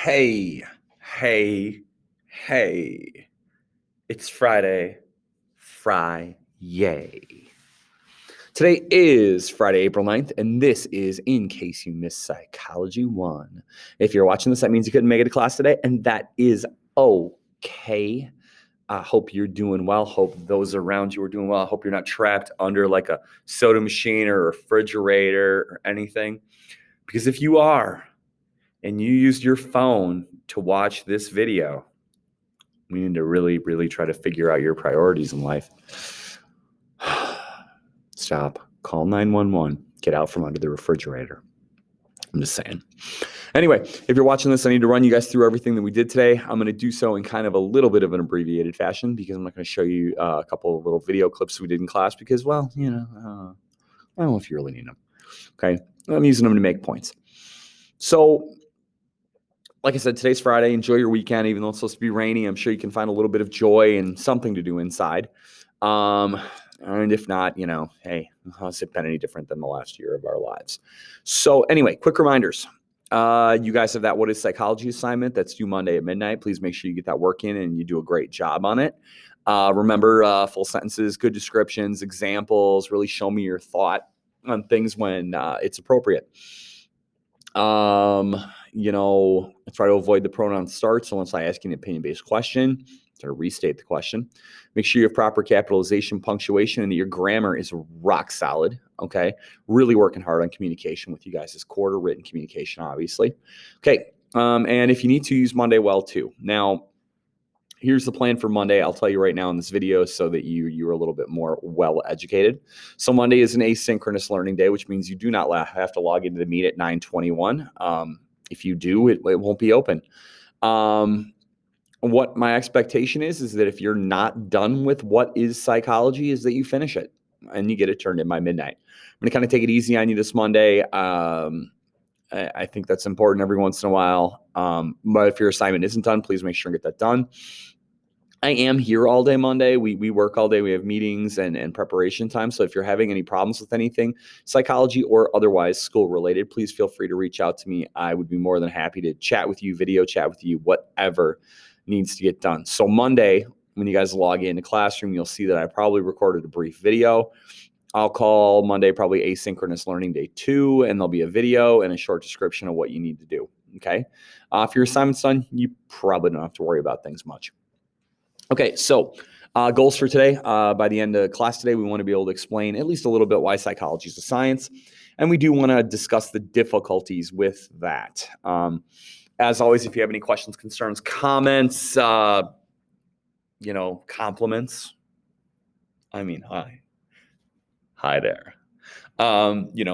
Hey, hey, hey. It's Friday. Today is Friday, April 9th, and this is In Case You Missed Psychology 1. If you're watching this, that means you couldn't make it to class today, and that is okay. I hope you're doing well. Hope those around you are doing well. I hope you're not trapped under like a soda machine or a refrigerator or anything. Because if you are, and you used your phone to watch this video, we need to really try to figure out your priorities in life. Stop. Call 911. Get out from under the refrigerator. I'm just saying. Anyway, if you're watching this, I need to run you guys through everything that we did today. I'm going to do so in kind of a little bit of an abbreviated fashion because I'm not going to show you a couple of little video clips we did in class because, well, I don't know if you really need them. Okay. I'm using them to make points. So, like I said, today's Friday. Enjoy your weekend, even though it's supposed to be rainy. I'm sure you can find a little bit of joy and something to do inside. And if not, hey, how's it been any different than the last year of our lives? So anyway, quick reminders. You guys have that What is Psychology assignment that's due Monday at midnight. Please make sure you get that work in and you do a great job on it. Remember, full sentences, good descriptions, examples, really show me your thought on things when it's appropriate. Try to avoid the pronoun starts unless I ask you an opinion-based question. Try to restate the question. Make sure you have proper capitalization, punctuation, and that your grammar is rock solid. Okay. Really working hard on communication with you guys this quarter, written communication, obviously. Okay. And if you need to, use Monday well too. Now, here's the plan for Monday. I'll tell you right now in this video so that you're a little bit more well educated. So Monday is an asynchronous learning day, which means you do not have to log into the Meet at 9:21. If you do, it won't be open. What my expectation is that if you're not done with What is Psychology, is that you finish it and you get it turned in by midnight. I'm going to kind of take it easy on you this Monday. I think that's important every once in a while. But if your assignment isn't done, please make sure and get that done. I am here all day Monday. We work all day. We have meetings and preparation time. So if you're having any problems with anything, psychology or otherwise school related, please feel free to reach out to me. I would be more than happy to chat with you, video chat with you, whatever needs to get done. So Monday, when you guys log into Classroom, you'll see that I probably recorded a brief video. I'll call Monday probably Asynchronous Learning Day 2, and there'll be a video and a short description of what you need to do. Okay. If your assignment's done, you probably don't have to worry about things much. Okay, so goals for today. By the end of class today, we want to be able to explain at least a little bit why psychology is a science. And we do want to discuss the difficulties with that. As always, if you have any questions, concerns, comments, compliments. I mean, hi. Hi there.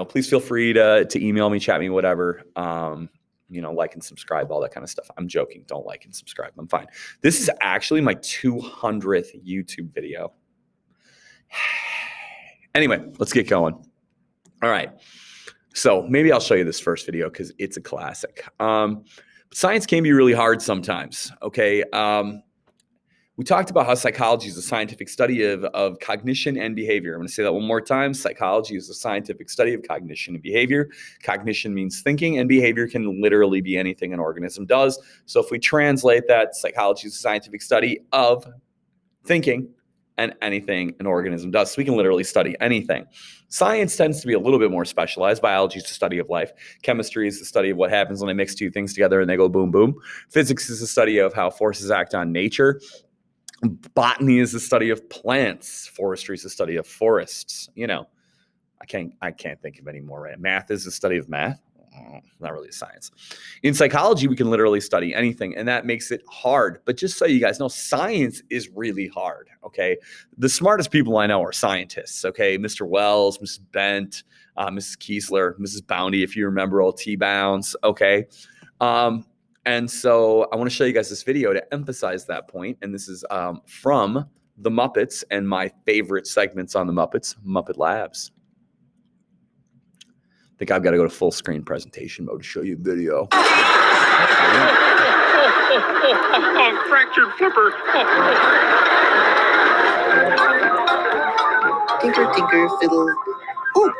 Please feel free to email me, chat me, whatever. Like and subscribe, all that kind of stuff. I'm joking. Don't like and subscribe. I'm fine. This is actually my 200th YouTube video. Anyway, let's get going. All right. So maybe I'll show you this first video because it's a classic. Science can be really hard sometimes. Okay. We talked about how psychology is a scientific study of cognition and behavior. I'm going to say that one more time. Psychology is a scientific study of cognition and behavior. Cognition means thinking, and behavior can literally be anything an organism does. So if we translate that, psychology is a scientific study of thinking and anything an organism does. So we can literally study anything. Science tends to be a little bit more specialized. Biology is the study of life. Chemistry is the study of what happens when they mix two things together and they go boom, boom. Physics is the study of how forces act on nature. Botany is the study of plants. Forestry is the study of forests. I can't think of any more. Right? Math is the study of math. Not really a science. In psychology, we can literally study anything, and that makes it hard. But just so you guys know, science is really hard. Okay, the smartest people I know are scientists. Okay, Mr. Wells, Mrs. Bent, Mrs. Kiesler, Mrs. Bounty, if you remember old T-Bounds. Okay. And so I want to show you guys this video to emphasize that point. And this is from The Muppets and my favorite segments on The Muppets, Muppet Labs. I think I've got to go to full screen presentation mode to show you the video. Fractured flipper. Tinker, tinker, fiddle. Oh.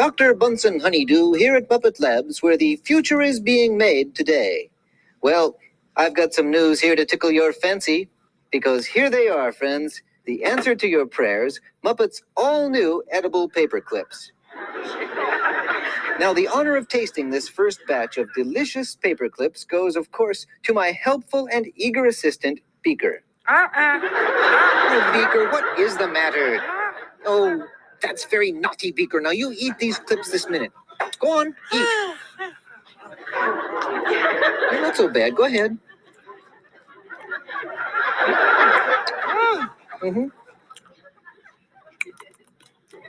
Dr. Bunsen Honeydew here at Muppet Labs, where the future is being made today. Well, I've got some news here to tickle your fancy, because here they are, friends. The answer to your prayers, Muppet's all-new edible paper clips. Now, the honor of tasting this first batch of delicious paper clips goes, of course, to my helpful and eager assistant, Beaker. Oh, Beaker, what is the matter? Oh, that's very naughty, Beaker. Now, you eat these clips this minute. Go on, eat. You're not so bad. Go ahead. Mm-hmm.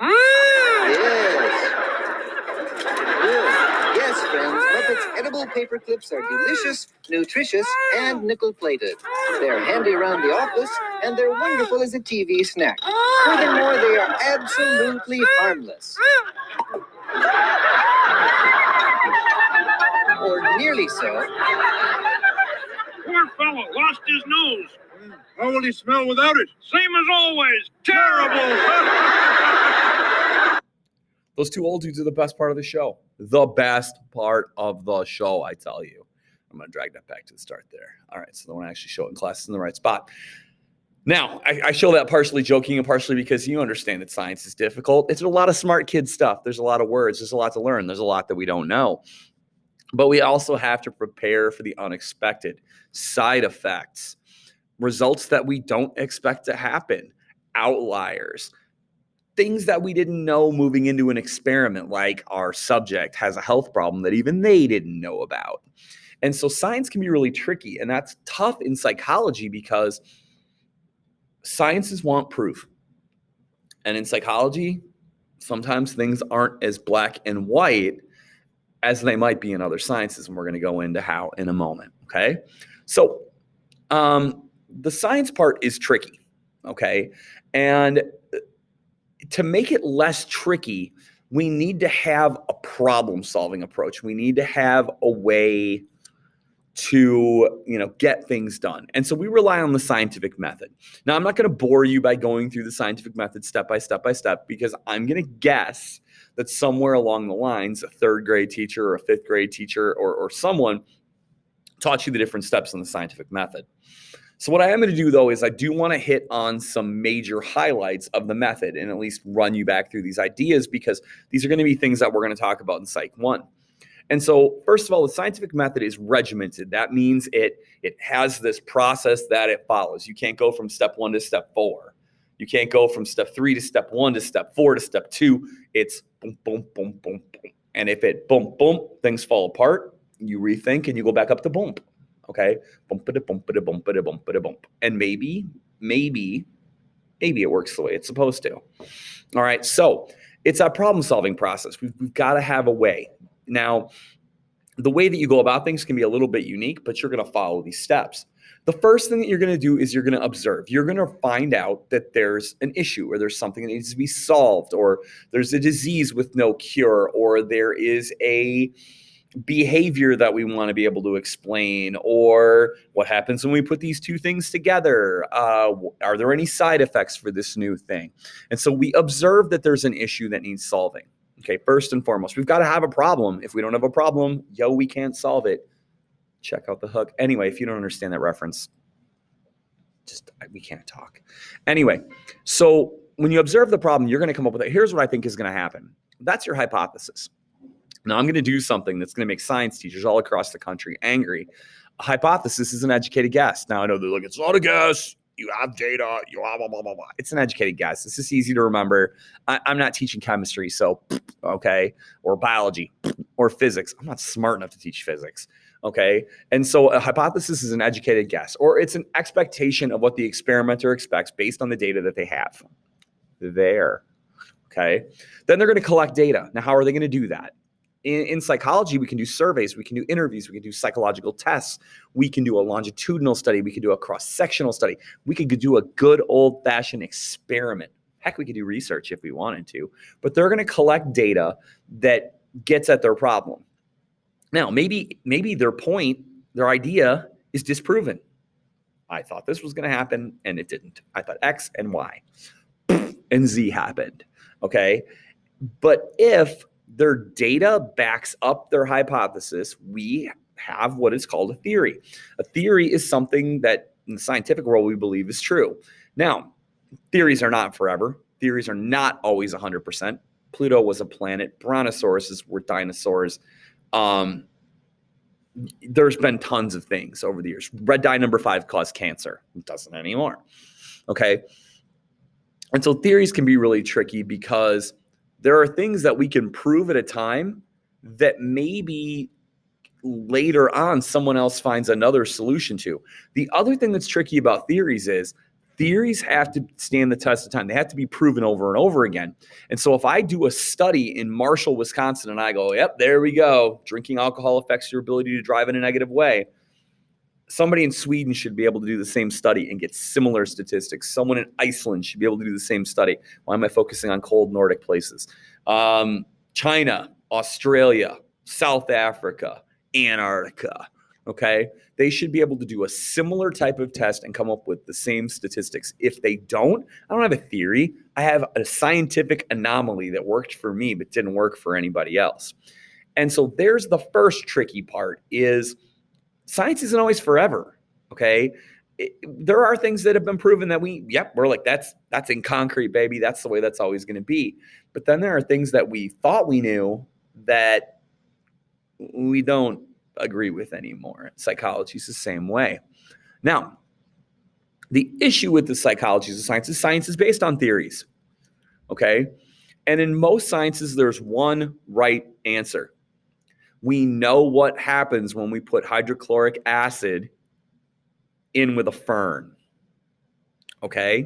Yes. Good. Yes, friends, Muppet's edible paper clips are delicious, nutritious, and nickel-plated. They're handy around the office, and they're wonderful as a TV snack. Furthermore, they are absolutely harmless. Or nearly so. Poor fellow lost his nose. How will he smell without it? Same as always. Terrible. Those two old dudes are the best part of the show. The best part of the show, I tell you. I'm going to drag that back to the start there. All right, so the one I actually show it in class is in the right spot. Now, I show that partially joking and partially because you understand that science is difficult. It's a lot of smart kid stuff. There's a lot of words. There's a lot to learn. There's a lot that we don't know. But we also have to prepare for the unexpected, side effects, results that we don't expect to happen, outliers, things that we didn't know moving into an experiment, like our subject has a health problem that even they didn't know about. And so science can be really tricky, and that's tough in psychology because sciences want proof. And in psychology, sometimes things aren't as black and white as they might be in other sciences, and we're going to go into how in a moment, okay? So the science part is tricky, okay? And to make it less tricky, we need to have a problem-solving approach. We need to have a way to, get things done. And so we rely on the scientific method. Now, I'm not going to bore you by going through the scientific method step by step by step, because I'm going to guess that somewhere along the lines, a third grade teacher or a fifth grade teacher or someone taught you the different steps in the scientific method. So what I am going to do, though, is I do want to hit on some major highlights of the method and at least run you back through these ideas, because these are going to be things that we're going to talk about in Psych 1. And so, first of all, the scientific method is regimented. That means it has this process that it follows. You can't go from step 1 to step 4. You can't go from step 3 to step 1 to step 4 to step 2. It's boom, boom, boom, boom, boom. And if it boom, boom, things fall apart, you rethink and you go back up to boom. Okay? Boom-ba-da, boom-ba-da, boom-ba-da, boom-ba-da, boom. And maybe it works the way it's supposed to. All right, so it's a problem-solving process. We've got to have a way. Now, the way that you go about things can be a little bit unique, but you're going to follow these steps. The first thing that you're going to do is you're going to observe. You're going to find out that there's an issue, or there's something that needs to be solved, or there's a disease with no cure, or there is a behavior that we want to be able to explain, or what happens when we put these two things together. Are there any side effects for this new thing? And so we observe that there's an issue that needs solving. Okay, first and foremost, we've got to have a problem. If we don't have a problem, we can't solve it. Check out the hook. Anyway, if you don't understand that reference, we can't talk. Anyway, so when you observe the problem, you're going to come up with it. Here's what I think is going to happen. That's your hypothesis. Now, I'm going to do something that's going to make science teachers all across the country angry. A hypothesis is an educated guess. Now, I know they're like, it's not a guess. You have data. You have blah, blah, blah, blah. It's an educated guess. This is easy to remember. I'm not teaching chemistry, so, okay, or biology or physics. I'm not smart enough to teach physics, okay? And so a hypothesis is an educated guess, or it's an expectation of what the experimenter expects based on the data that they have there, okay? Then they're going to collect data. Now, how are they going to do that? In psychology, we can do surveys, we can do interviews, we can do psychological tests, we can do a longitudinal study, we can do a cross-sectional study, we could do a good old-fashioned experiment. Heck, we could do research if we wanted to, but they're going to collect data that gets at their problem. Now, maybe their idea is disproven. I thought this was going to happen, and it didn't. I thought X and Y and Z happened, okay? But if their data backs up their hypothesis, we have what is called a theory. A theory is something that in the scientific world we believe is true. Now, theories are not forever. Theories are not always 100%. Pluto was a planet. Brontosauruses were dinosaurs. There's been tons of things over the years. Red dye number 5 caused cancer. It doesn't anymore. Okay. And so theories can be really tricky because there are things that we can prove at a time that maybe later on someone else finds another solution to. The other thing that's tricky about theories is theories have to stand the test of time. They have to be proven over and over again. And so if I do a study in Marshall, Wisconsin, and I go, yep, there we go, drinking alcohol affects your ability to drive in a negative way, somebody in Sweden should be able to do the same study and get similar statistics. Someone in Iceland should be able to do the same study. Why am I focusing on cold Nordic places? China, Australia, South Africa, Antarctica, okay? They should be able to do a similar type of test and come up with the same statistics. If they don't, I don't have a theory. I have a scientific anomaly that worked for me but didn't work for anybody else. And so there's the first tricky part is science isn't always forever, okay? There are things that have been proven that we're like, that's in concrete, baby. That's the way that's always going to be. But then there are things that we thought we knew that we don't agree with anymore. Psychology is the same way. Now, the issue with the psychology of science is based on theories, okay? And in most sciences, there's one right answer. We know what happens when we put hydrochloric acid in with a fern, okay?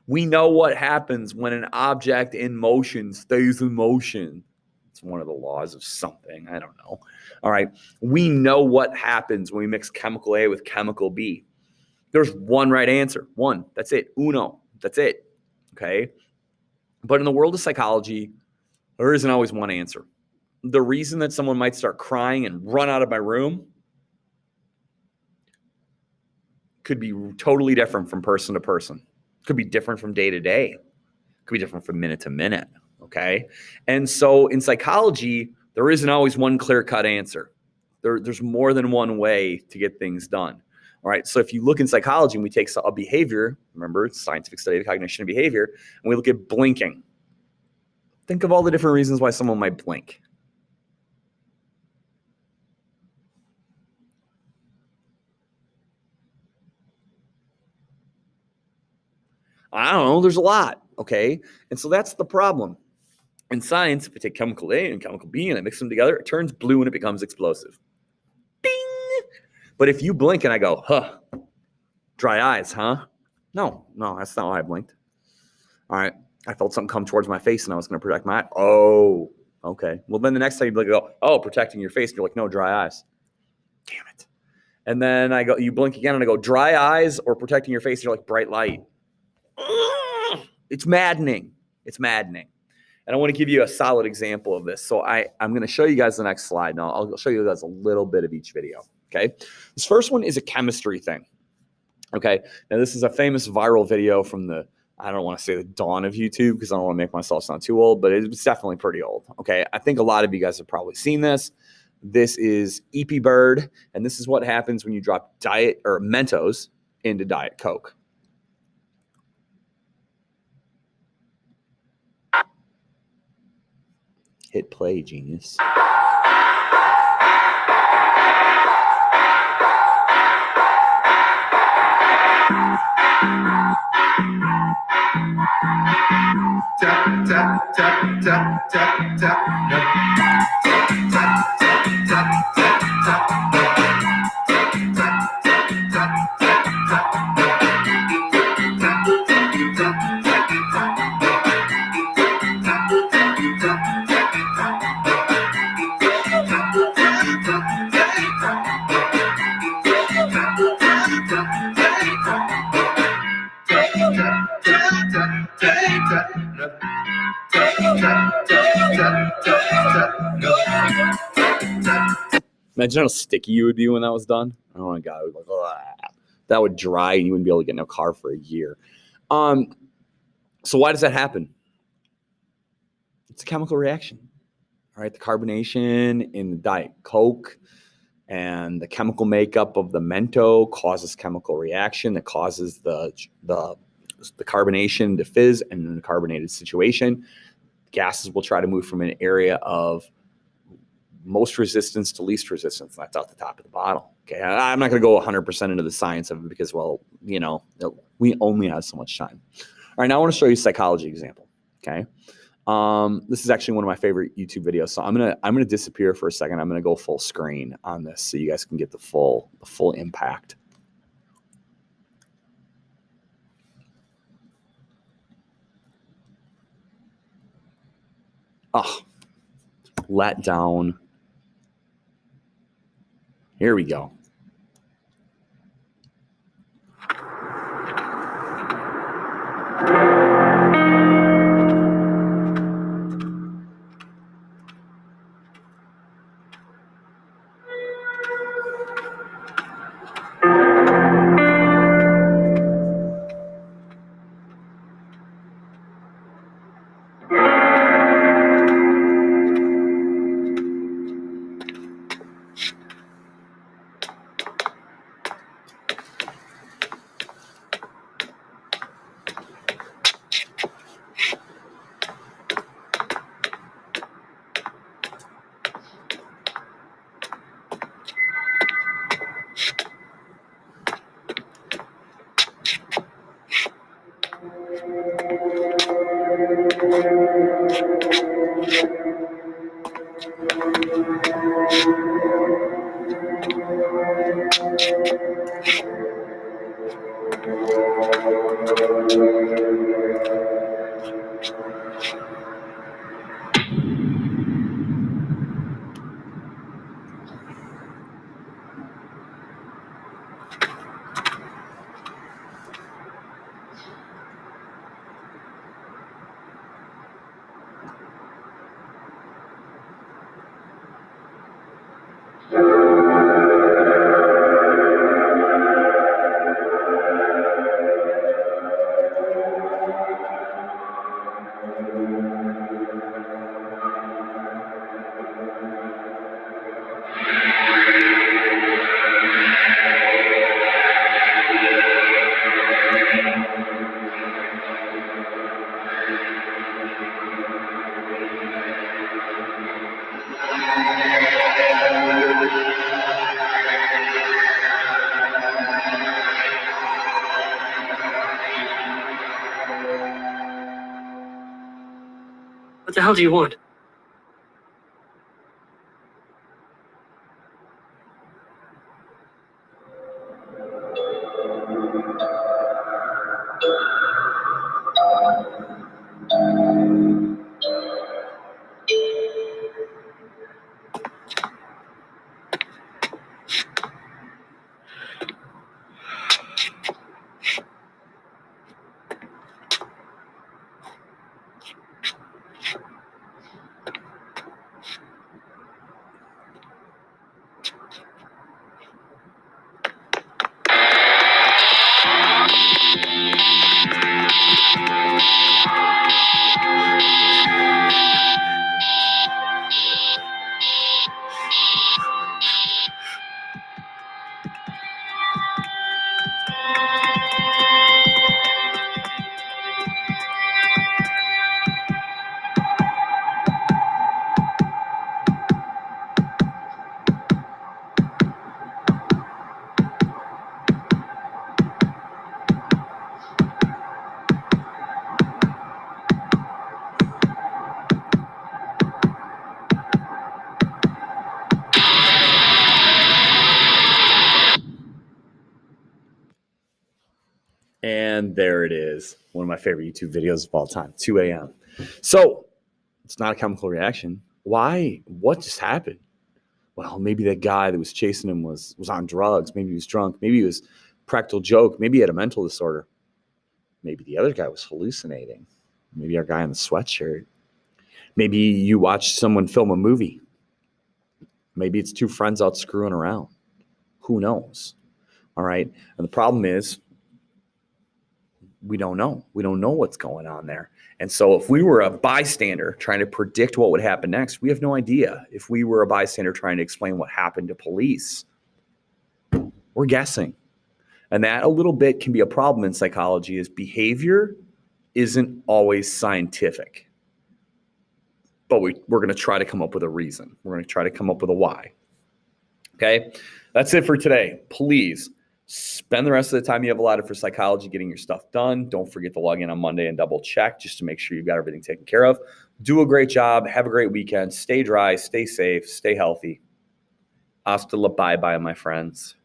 We know what happens when an object in motion stays in motion. It's one of the laws of something. I don't know. All right. We know what happens when we mix chemical A with chemical B. There's one right answer. One. That's it. Uno. That's it. Okay. But in the world of psychology, there isn't always one answer. The reason that someone might start crying and run out of my room could be totally different from person to person. Could be different from day to day. Could be different from minute to minute. Okay. And so in psychology, there isn't always one clear-cut answer. There's more than one way to get things done. All right. So if you look in psychology and we take a behavior, remember, it's scientific study of cognition and behavior, and we look at blinking. Think of all the different reasons why someone might blink. I don't know. There's a lot. Okay. And so that's the problem. In science, if we take chemical A and chemical B and I mix them together, it turns blue and it becomes explosive. Ding! But if you blink and I go, huh, dry eyes, huh? No, that's not why I blinked. All right. I felt something come towards my face and I was going to protect my eye. Oh, okay. Well, then the next time you blink, go, oh, protecting your face. And you're like, no, dry eyes. Damn it. And then you blink again and I go, dry eyes or protecting your face. And you're like, bright light. It's maddening. It's maddening. And I want to give you a solid example of this. So I'm going to show you guys the next slide. Now, I'll show you guys a little bit of each video, okay? This first one is a chemistry thing, okay? Now, this is a famous viral video from I don't want to say the dawn of YouTube because I don't want to make myself sound too old, but it's definitely pretty old, okay? I think a lot of you guys have probably seen this. This is EP Bird, and this is what happens when you drop Diet or Mentos into Diet Coke. Hit play, genius. Tap, tap, tap, tap, tap, tap. Imagine how sticky you would be when that was done. Oh my God. It would that would dry and you wouldn't be able to get in a car for a year. So why does that happen? It's a chemical reaction. All right, the carbonation in the Diet Coke and the chemical makeup of the Mento causes chemical reaction that causes the carbonation to fizz, and in a carbonated situation, gases will try to move from an area of most resistance to least resistance. That's out the top of the bottle. Okay, I'm not going to go 100% into the science of it because, well, you know, we only have so much time. All right, now I want to show you a psychology example. Okay, this is actually one of my favorite YouTube videos. So I'm gonna disappear for a second. I'm gonna go full screen on this so you guys can get the full impact. Oh, let down. Here we go. What the hell do you want? And there it is. One of my favorite YouTube videos of all time, 2 a.m. So it's not a chemical reaction. Why? What just happened? Well, maybe that guy that was chasing him was on drugs. Maybe he was drunk. Maybe he was practical joke. Maybe he had a mental disorder. Maybe the other guy was hallucinating. Maybe our guy in the sweatshirt. Maybe you watched someone film a movie. Maybe it's two friends out screwing around. Who knows? All right. And the problem is we don't know. We don't know what's going on there. And so if we were a bystander trying to predict what would happen next, we have no idea. If we were a bystander trying to explain what happened to police, we're guessing. And that a little bit can be a problem in psychology, is behavior isn't always scientific. But we're going to try to come up with a reason. We're going to try to come up with a why. Okay, that's it for today. Please spend the rest of the time you have allotted for psychology getting your stuff done. Don't forget to log in on Monday and double check just to make sure you've got everything taken care of. Do a great job. Have a great weekend. Stay dry, stay safe, stay healthy. Hasta la bye-bye, my friends.